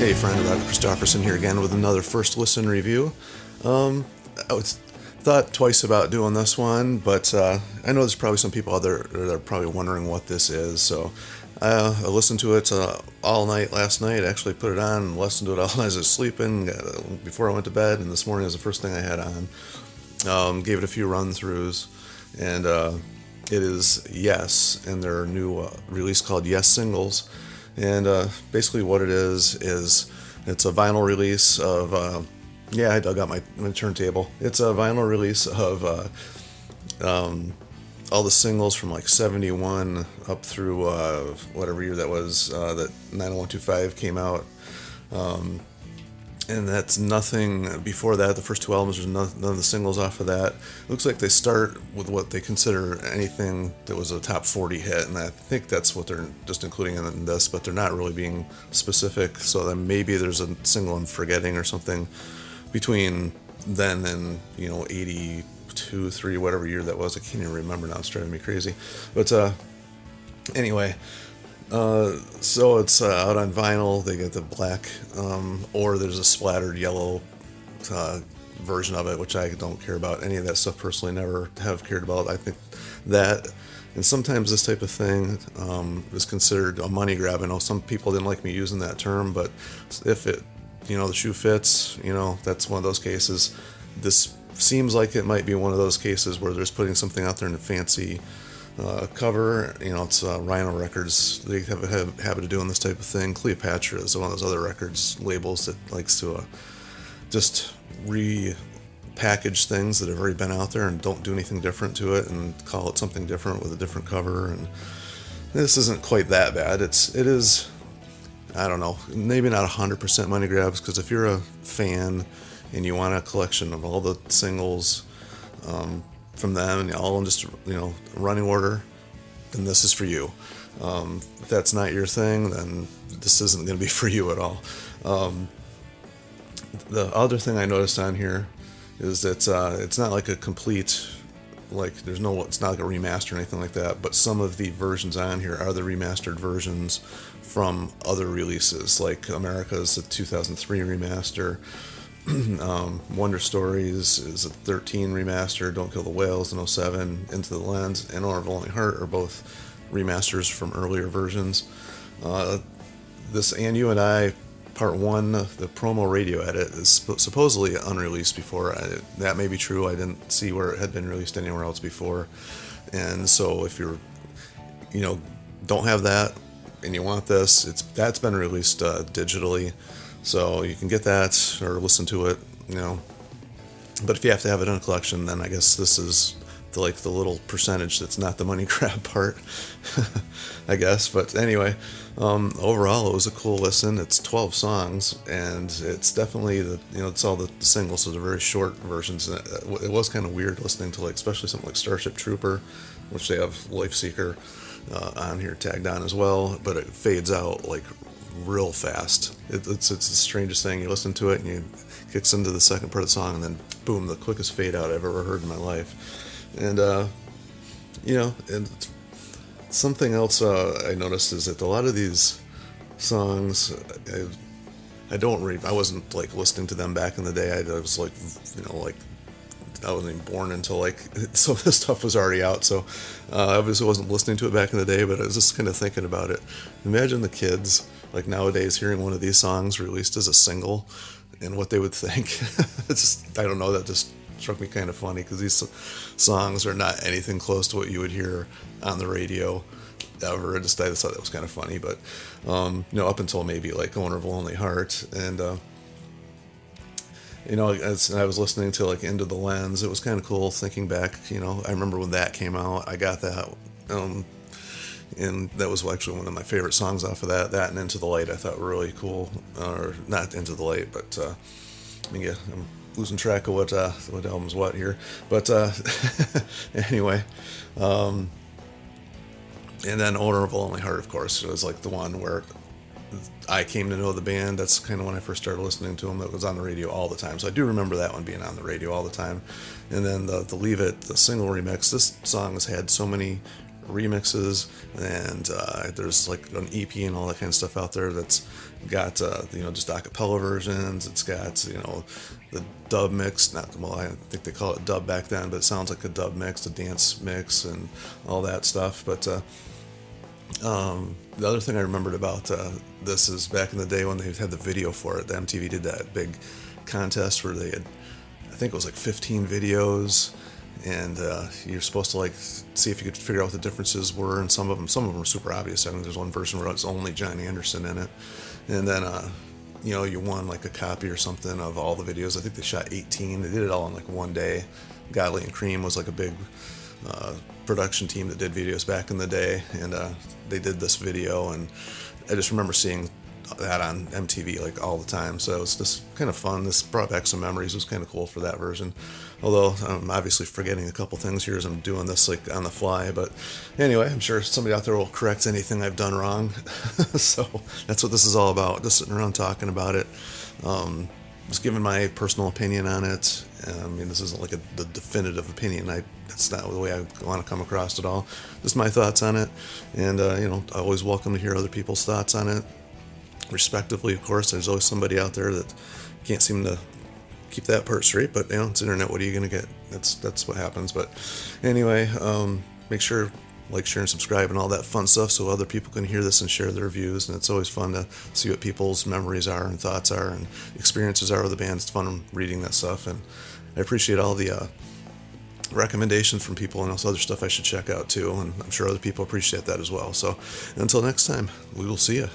Hey friend, Roger Christofferson here again with another first listen review. Thought twice about doing this one, but I know there's probably some people out there that are probably wondering what this is. So I listened to it all night last night. I actually put it on and listened to it all as I was sleeping before I went to bed, and this morning was the first thing I had on. Gave it a few run-throughs, and it is Yes, and their new release called Yessingles. And basically what it is it's a vinyl release of, I dug out my turntable. It's a vinyl release of all the singles from like 71 up through whatever year that was that 90125 came out. And that's nothing before that. The first two albums, there's none of the singles off of that. It looks like they start with what they consider anything that was a top 40 hit, and I think that's what they're just including in this, but they're not really being specific. So then maybe there's a single I'm forgetting or something between then and 82, 3, whatever year that was. I can't even remember now. It's driving me crazy. But anyway. So it's out on vinyl. They get the black, or there's a splattered yellow version of it, which I don't care about. Any of that stuff personally, never have cared about. I think that, and sometimes this type of thing is considered a money grab. I know some people didn't like me using that term, but if it, the shoe fits, that's one of those cases. This seems like it might be one of those cases where there's putting something out there in a fancy cover. It's Rhino Records. They have a habit of doing this type of thing. Cleopatra is one of those other records labels that likes to just repackage things that have already been out there and don't do anything different to it and call it something different with a different cover. And this isn't quite that bad. It is, I don't know, maybe not 100% money grabs, because if you're a fan and you want a collection of all the singles from them and all in just running order, then this is for you. If that's not your thing, then this isn't going to be for you at all. The other thing I noticed on here is that it's not like a complete, it's not like a remaster or anything like that, but some of the versions on here are the remastered versions from other releases, like America's a 2003 remaster. Wonder Stories is a 13 remaster. Don't Kill the Whales in 07. Into the Lens and Owner of Lonely Heart are both remasters from earlier versions. This And You and I Part 1, the promo radio edit, is supposedly unreleased before. That may be true. I didn't see where it had been released anywhere else before. And so if you're, don't have that and you want this, that's been released digitally. So you can get that or listen to it, But if you have to have it in a collection, then I guess this is the little percentage that's not the money grab part, I guess. But anyway, overall it was a cool listen. It's 12 songs, and it's definitely it's all the singles, so they're very short versions. It was kind of weird listening to especially something like Starship Trooper, which they have Life Seeker on here tagged on as well, but it fades out real fast. It's the strangest thing. You listen to it and it kicks into the second part of the song, and then boom, the quickest fade out I've ever heard in my life. And and something else I noticed is that a lot of these songs, I wasn't listening to them back in the day. I was I wasn't even born until some of this stuff was already out, so I obviously wasn't listening to it back in the day, but I was just kind of thinking about it. Imagine the kids nowadays hearing one of these songs released as a single and what they would think. I don't know, that just struck me kind of funny, because these songs are not anything close to what you would hear on the radio ever. I just thought that was kind of funny, but up until maybe Owner of a Lonely Heart, and as I was listening to Into the Lens, it was kind of cool thinking back. I remember when that came out, I got that, and that was actually one of my favorite songs off of that. That and Into the Light I thought were really cool, or not Into the Light, but I'm losing track of what album's what here. But anyway, and then Owner of a Lonely Heart, of course, was the one where I came to know the band. That's kind of when I first started listening to them. It was on the radio all the time, so I do remember that one being on the radio all the time. And then the Leave It, the single remix. This song has had so many remixes, and there's like an EP and all that kind of stuff out there that's got just acapella versions. It's got the dub mix. Not well, I think they call it dub back then, but it sounds like a dub mix, a dance mix, and all that stuff. But the other thing I remembered about this is back in the day when they had the video for it. The MTV did that big contest where they had, I think it was like 15 videos, and you're supposed to like see if you could figure out what the differences were. And some of them were super obvious. I think there's one version where it's only Johnny Anderson in it, and then you won like a copy or something of all the videos. I think they shot 18. They did it all in like one day. Godley and Cream was like a big production team that did videos back in the day, and they did this video, and I just remember seeing that on MTV like all the time. So it was just kind of fun. This brought back some memories. It was kind of cool for that version, although I'm obviously forgetting a couple things here as I'm doing this like on the fly. But anyway, I'm sure somebody out there will correct anything I've done wrong. So that's what this is all about, just sitting around talking about it, just giving my personal opinion on it. I mean, this isn't like the definitive opinion. That's not the way I want to come across at all. Just my thoughts on it, and I always welcome to hear other people's thoughts on it, respectively. Of course, there's always somebody out there that can't seem to keep that part straight, but it's internet. What are you going to get? That's what happens. But anyway, make sure like, share, and subscribe and all that fun stuff so other people can hear this and share their views. And it's always fun to see what people's memories are and thoughts are and experiences are with the band. It's fun reading that stuff, and I appreciate all the recommendations from people and also other stuff I should check out too, and I'm sure other people appreciate that as well. So until next time, we will see you.